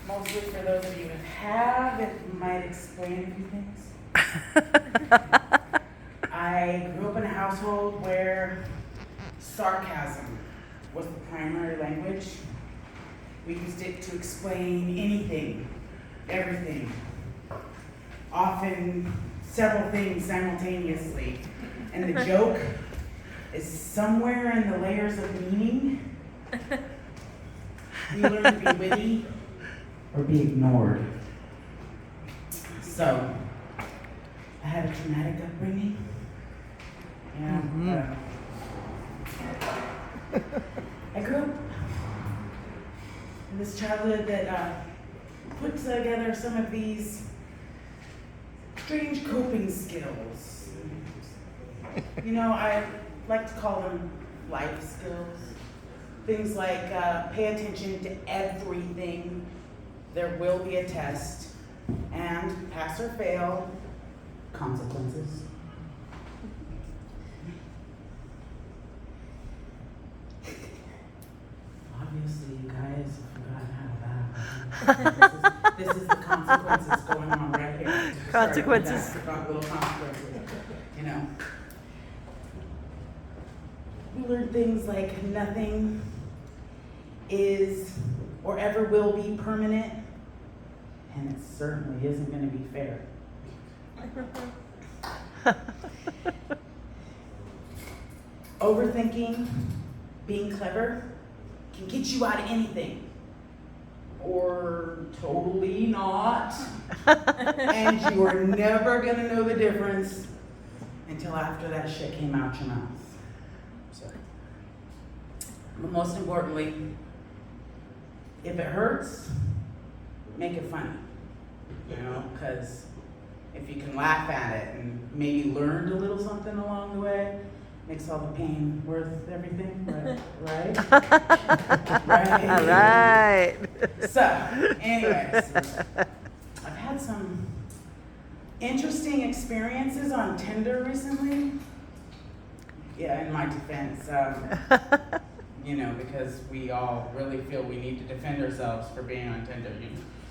mostly for those of you who have, it might explain a few things. I grew up in a household where sarcasm was the primary language. We used it to explain anything, everything, often several things simultaneously. And the joke is somewhere in the layers of meaning. We learn to be witty or be ignored. So, I had a traumatic upbringing. Yeah. I grew up in this childhood that put together some of these strange coping skills. You know, I like to call them life skills. Things like pay attention to everything. There will be a test. And pass or fail, consequences. Obviously, you guys have forgotten how that. This is the consequences going on right here. Consequences. Sorry, little consequences. You know. We learn things like nothing is or ever will be permanent, and it certainly isn't going to be fair. Overthinking, being clever, can get you out of anything. Or totally not. And you are never going to know the difference until after that shit came out your mouth. So, but most importantly, if it hurts, make it funny. You know, because if you can laugh at it and maybe learned a little something along the way, makes all the pain worth everything, right? Right? Right. So, anyways, I've had some interesting experiences on Tinder recently. Yeah, in my defense, you know, because we all really feel we need to defend ourselves for being on Tinder.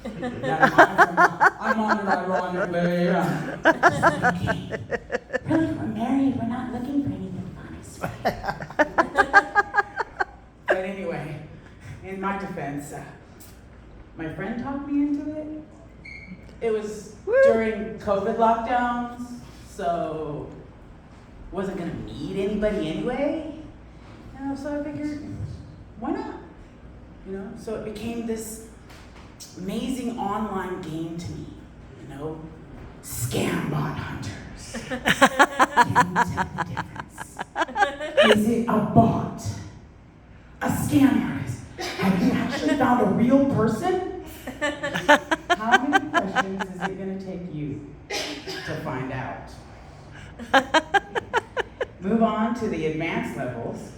I'm on it ironically. Really, we're married. We're not looking for anything honest. But anyway, in my defense, my friend talked me into it. It was during COVID lockdowns, so wasn't gonna meet anybody anyway. You know, so I figured, why not? You know, so it became this amazing online game to me. You know, scam bot hunters. Can you tell the difference? Is it a bot? A scam artist? Have you actually found a real person? How many questions is it going to take you to find out? Move on to the advanced levels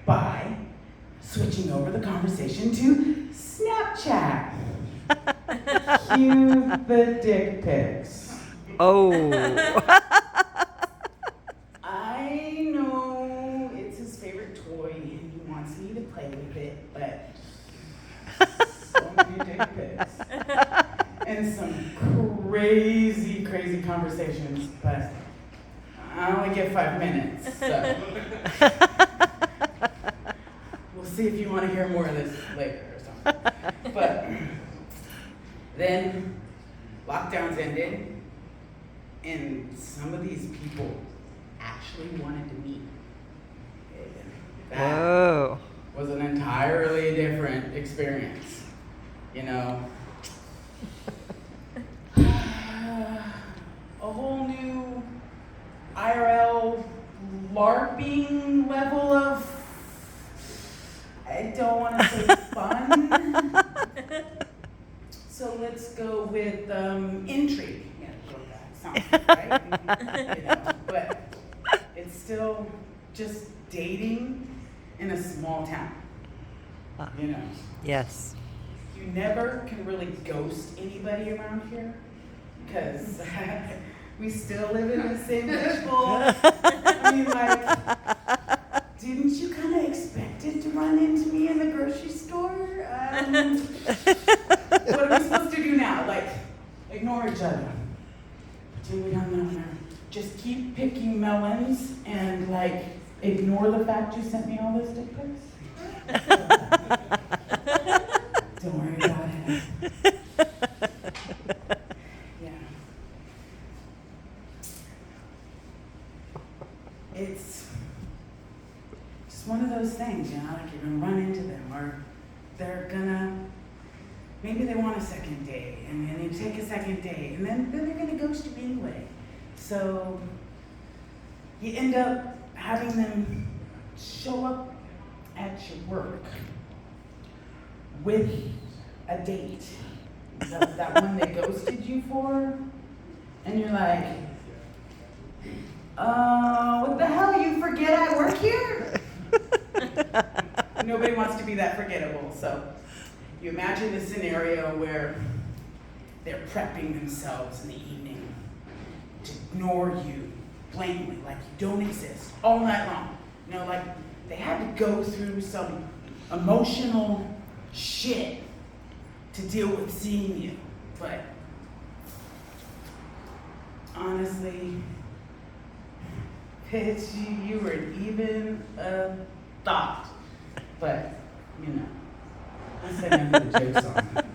by switching over the conversation to Snapchat. Cue the dick pics. Oh. I know it's his favorite toy and he wants me to play with it, but so many dick pics. And some crazy, crazy conversations, but I only get 5 minutes, so we'll see if you want to hear more of this later or something. But then lockdowns ended, and some of these people actually wanted to meet. That Whoa. was an entirely different experience, you know. A whole new IRL LARPing level of, I don't want to say fun. So let's go with intrigue. Yeah, that sounds right. You know, but it's still just dating in a small town. You know. Yes. You never can really ghost anybody around here because we still live in the same fishbowl. I mean, like, didn't you kind of expect it to run into me in the grocery store? What are we ignore each other. Pretend we don't know her. Just keep picking melons and like ignore the fact you sent me all those dick pics. Don't worry about it. Yeah. It's just one of those things, you know, like you're gonna run into them or they're gonna, maybe they want a second date and then you take a second date and then they're gonna ghost you anyway. So you end up having them show up at your work with a date, that one they ghosted you for, and you're like, what the hell, you forget I work here? Nobody wants to be that forgettable, so you imagine this scenario where they're prepping themselves in the evening to ignore you blatantly, like you don't exist, all night long. You know, like they had to go through some emotional shit to deal with seeing you. But honestly, bitch, you weren't even a thought. But, you know, I said I knew the joke's on.